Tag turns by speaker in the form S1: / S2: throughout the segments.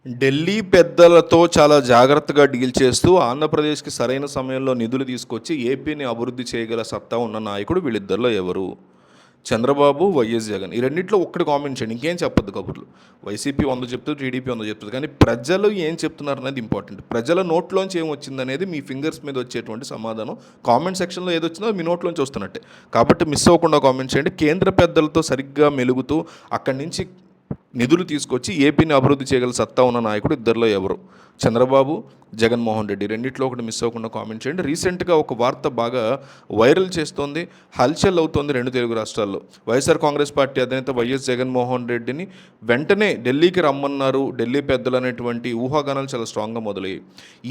S1: ఢిల్లీ పెద్దలతో చాలా జాగ్రత్తగా డీల్ చేస్తూ ఆంధ్రప్రదేశ్‌కి సరైన సమయంలో నిధులు తీసుకొచ్చి ఏపీని అభివృద్ధి చేయగల సత్తా ఉన్న నాయకుడు వీళ్ళిద్దరిలో ఎవరు? చంద్రబాబు, వైఎస్ జగన్. ఈ రెండిట్లో ఒక్కటి కామెంట్ చేయండి. ఇంకేం చెప్పొద్దు కబుర్లు. వైసీపీ 100 చెప్తది, టీడీపీ 100 చెప్తది. కానీ ప్రజలు ఏం చెప్తున్నారనేది ఇంపార్టెంట్. ప్రజల నోట్లోంచి ఏమొచ్చిందనేది మీ ఫింగర్స్ మీద వచ్చేటువంటి సమాధానం. కామెంట్ సెక్షన్‌లో ఏదొచ్చిందో మీ నోట్లోంచి వస్తున్నట్టే. కాబట్టి మిస్ అవ్వకుండా కామెంట్ చేయండి. కేంద్ర పెద్దలతో సరిగ్గా మెలుగుతూ అక్కడి నుంచి నిధులు తీసుకొచ్చి ఏపీని అభివృద్ధి చేయగల సత్తా ఉన్న నాయకుడు ఇద్దరిలో ఎవరు? చంద్రబాబు, జగన్మోహన్ రెడ్డి. రెండిట్లో ఒకటి మిస్ అవ్వకుండా కామెంట్ చేయండి. రీసెంట్గా ఒక వార్త బాగా వైరల్ చేస్తోంది, హల్చల్ అవుతోంది రెండు తెలుగు రాష్ట్రాల్లో. వైఎస్ఆర్ కాంగ్రెస్ పార్టీ అధినేత వైఎస్ జగన్మోహన్ రెడ్డిని వెంటనే ఢిల్లీకి రమ్మన్నారు ఢిల్లీ పెద్దలు అనేటువంటి ఊహాగానాలు చాలా స్ట్రాంగ్గా మొదలయ్యాయి.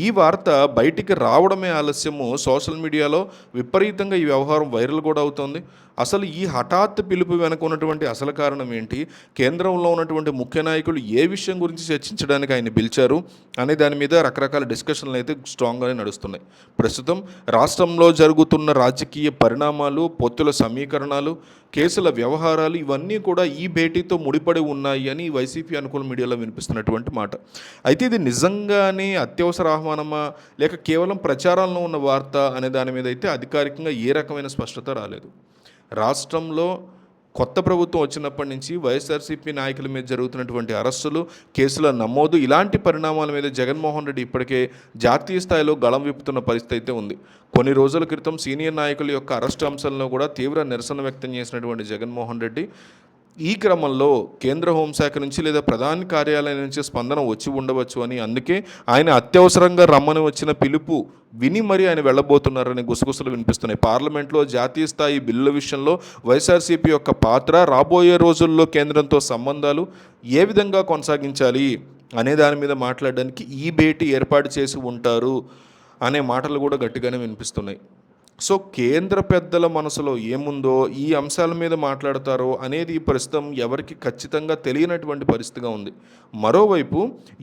S1: ఈ వార్త బయటికి రావడమే ఆలస్యము. సోషల్ మీడియాలో విపరీతంగా ఈ వ్యవహారం వైరల్ కూడా అవుతోంది. అసలు ఈ హఠాత్ పిలుపు వెనక ఉన్నటువంటి అసలు కారణం ఏంటి? కేంద్రంలో ఉన్నటువంటి ముఖ్య నాయకులు ఏ విషయం గురించి చర్చించడానికి ఆయన పిలిచారు అనే దాని మీద రకరకాల డిస్కషన్లు అయితే స్ట్రాంగ్గానే నడుస్తున్నాయి. ప్రస్తుతం రాష్ట్రంలో జరుగుతున్న రాజకీయ పరిణామాలు, పొత్తుల సమీకరణాలు, కేసుల వ్యవహారాలు ఇవన్నీ కూడా ఈ భేటీతో ముడిపడి ఉన్నాయి అని వైసీపీ అనుకూల మీడియాలో వినిపిస్తున్నటువంటి మాట. అయితే ఇది నిజంగానే అత్యవసర ఆహ్వానమా లేక కేవలం ప్రచారంలో ఉన్న వార్త అనే దాని మీద అయితే అధికారికంగా ఏ రకమైన స్పష్టత రాలేదు. రాష్ట్రంలో కొత్త ప్రభుత్వం వచ్చినప్పటి నుంచి వైఎస్ఆర్సీపీ నాయకుల మీద జరుగుతున్నటువంటి అరెస్టులు, కేసుల నమోదు, ఇలాంటి పరిణామాల మీద జగన్మోహన్ రెడ్డి ఇప్పటికే జాతీయ స్థాయిలో గళం విప్పుతున్న పరిస్థితి అయితే ఉంది. కొన్ని రోజుల క్రితం సీనియర్ నాయకుల యొక్క అరెస్టు అంశంలో కూడా తీవ్ర నిరసన వ్యక్తం చేసినటువంటి జగన్మోహన్ రెడ్డి ఈ క్రమంలో కేంద్ర హోంశాఖ నుంచి లేదా ప్రధాని కార్యాలయం నుంచి స్పందన వచ్చి ఉండవచ్చు అని, అందుకే ఆయన అత్యవసరంగా రమ్మని వచ్చిన పిలుపు విని మరి ఆయన వెళ్ళబోతున్నారని గుసగుసలు వినిపిస్తున్నాయి. పార్లమెంట్లో జాతీయ స్థాయి బిల్లుల విషయంలో వైఎస్ఆర్సీపీ యొక్క పాత్ర, రాబోయే రోజుల్లో కేంద్రంతో సంబంధాలు ఏ విధంగా కొనసాగించాలి అనే దాని మీద మాట్లాడడానికి ఈ భేటీ ఏర్పాటు చేసి ఉంటారు అనే మాటలు కూడా గట్టిగానే వినిపిస్తున్నాయి. సో కేంద్ర పెద్దల మనసులో ఏముందో, ఈ అంశాల మీద మాట్లాడతారో అనేది ప్రస్తుతం ఎవరికి ఖచ్చితంగా తెలియనటువంటి పరిస్థితిగా ఉంది. మరోవైపు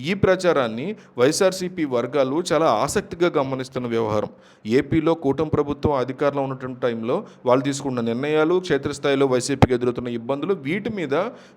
S1: ఈ ప్రచారాన్ని వైఎస్ఆర్సీపీ వర్గాలు చాలా ఆసక్తిగా గమనిస్తున్న వ్యవహారం. ఏపీలో కూటమి ప్రభుత్వం అధికారంలో ఉన్నటువంటి టైంలో వాళ్ళు తీసుకున్న నిర్ణయాలు, క్షేత్రస్థాయిలో వైసీపీకి ఎదురవుతున్న ఇబ్బందులు, వీటి మీద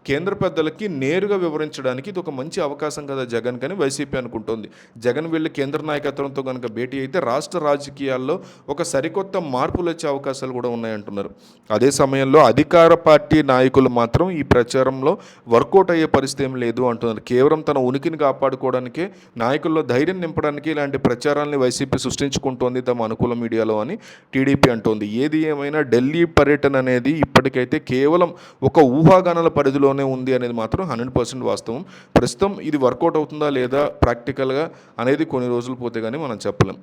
S1: కేంద్ర పెద్దలకి నేరుగా వివరించడానికి ఇది ఒక మంచి అవకాశం కదా జగన్ కానీ వైసీపీ అనుకుంటోంది. జగన్ వెళ్ళి కేంద్ర నాయకత్వంతో కనుక భేటీ అయితే రాష్ట్ర రాజకీయాల్లో ఒక సరికొత్త మార్పులు వచ్చే అవకాశాలు కూడా ఉన్నాయంటున్నారు. అదే సమయంలో అధికార పార్టీ నాయకులు మాత్రం ఈ ప్రచారంలో వర్కౌట్ అయ్యే పరిస్థితి ఏం లేదు అంటున్నారు. కేవలం తన ఉనికిని కాపాడుకోవడానికే, నాయకుల్లో ధైర్యం నింపడానికి ఇలాంటి ప్రచారాన్ని వైసీపీ సృష్టించుకుంటోంది తమ అనుకూల మీడియాలో అని టీడీపీ అంటోంది. ఏది ఏమైనా ఢిల్లీ పర్యటన అనేది ఇప్పటికైతే కేవలం ఒక ఊహాగానాల పరిధిలోనే ఉంది అనేది మాత్రం 100% వాస్తవం. ప్రస్తుతం ఇది వర్కౌట్ అవుతుందా లేదా ప్రాక్టికల్గా అనేది కొన్ని రోజులు పోతే కానీ మనం చెప్పలేం.